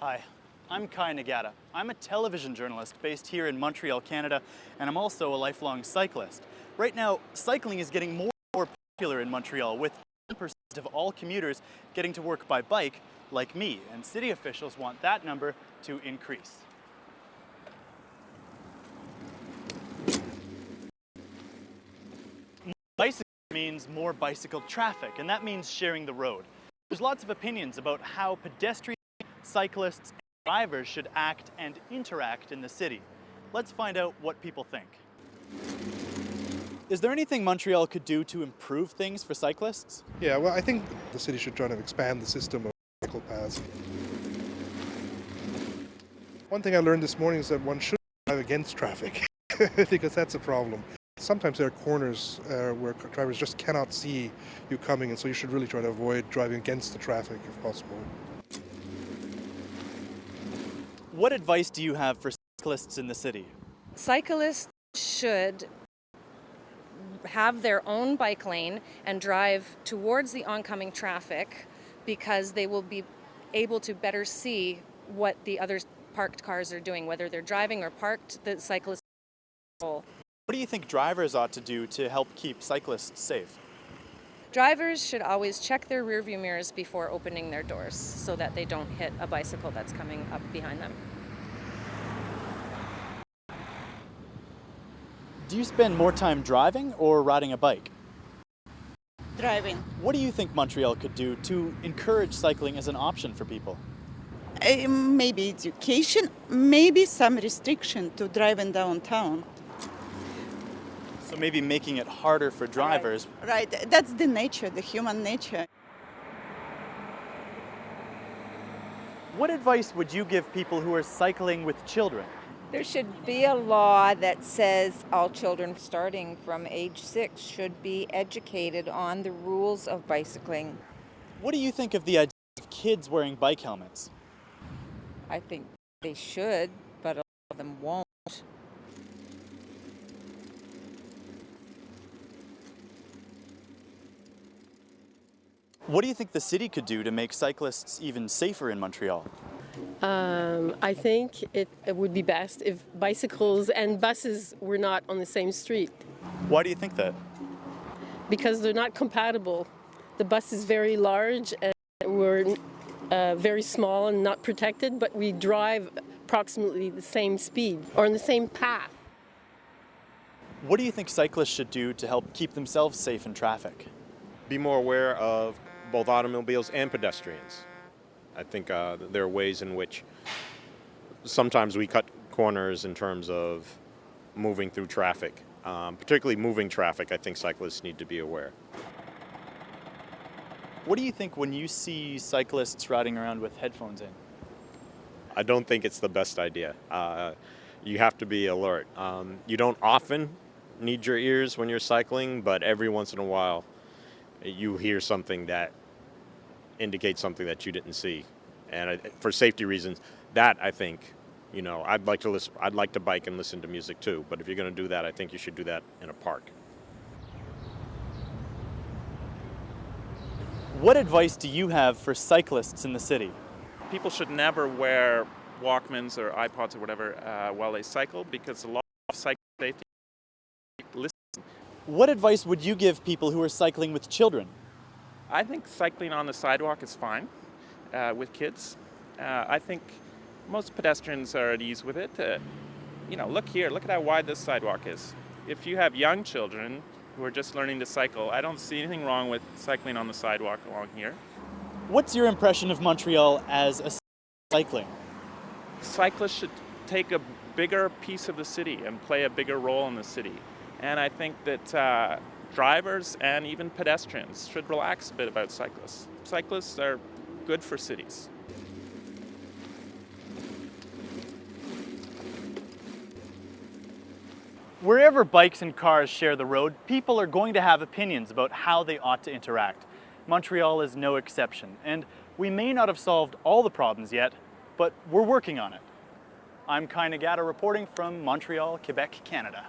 Hi, I'm Kai Nagata. I'm a television journalist based here in Montreal, Canada, and I'm also a lifelong cyclist. Right now, cycling is getting more and more popular in Montreal, with 10% of all commuters getting to work by bike, like me, and city officials want that number to increase. Bicycle means more bicycle traffic, and that means sharing the road. There's lots of opinions about how pedestrians, cyclists, and drivers should act and interact in the city. Let's find out what people think. Is there anything Montreal could do to improve things for cyclists? Yeah, well, I think the city should try to expand the system of cycle paths. One thing I learned this morning is that one should drive against traffic because that's a problem. Sometimes there are corners where drivers just cannot see you coming, and so you should really try to avoid driving against the traffic if possible. What advice do you have for cyclists in the city? Cyclists should have their own bike lane and drive towards the oncoming traffic because they will be able to better see what the other parked cars are doing, whether they're driving or parked. The cyclists control. What do you think drivers ought to do to help keep cyclists safe? Drivers should always check their rearview mirrors before opening their doors so that they don't hit a bicycle that's coming up behind them. Do you spend more time driving or riding a bike? Driving. What do you think Montreal could do to encourage cycling as an option for people? Maybe education, maybe some restriction to driving downtown. So maybe making it harder for drivers. Right, that's the nature, the human nature. What advice would you give people who are cycling with children? There should be a law that says all children starting from age 6 should be educated on the rules of bicycling. What do you think of the idea of kids wearing bike helmets? I think they should, but a lot of them won't. What do you think the city could do to make cyclists even safer in Montreal? I think it would be best if bicycles and buses were not on the same street Why do you think that? because they're not compatible. The bus is very large and we're very small and not protected, but we drive approximately the same speed or in the same path. What do you think cyclists should do to help keep themselves safe in traffic? Be more aware of both automobiles and pedestrians. I think there are ways in which sometimes we cut corners in terms of moving through traffic. Particularly moving traffic, I think cyclists need to be aware. What do you think when you see cyclists riding around with headphones in? I don't think it's the best idea. You have to be alert. You don't often need your ears when you're cycling, but every once in a while you hear something that indicates something that you didn't see. And for safety reasons, that I think, I'd like to bike and listen to music too, but if you're going to do that, I think you should do that in a park. What advice do you have for cyclists in the city? People should never wear Walkmans or iPods or whatever while they cycle because a lot of cycle safety. What advice would you give people who are cycling with children? I think cycling on the sidewalk is fine with kids. I think most pedestrians are at ease with it. Look here, look at how wide this sidewalk is. If you have young children who are just learning to cycle, I don't see anything wrong with cycling on the sidewalk along here. What's your impression of Montreal as a cycling? Cyclists should take a bigger piece of the city and play a bigger role in the city. And I think that drivers and even pedestrians should relax a bit about cyclists. Cyclists are good for cities. Wherever bikes and cars share the road, people are going to have opinions about how they ought to interact. Montreal is no exception, and we may not have solved all the problems yet, but we're working on it. I'm Kai Nagata reporting from Montreal, Quebec, Canada.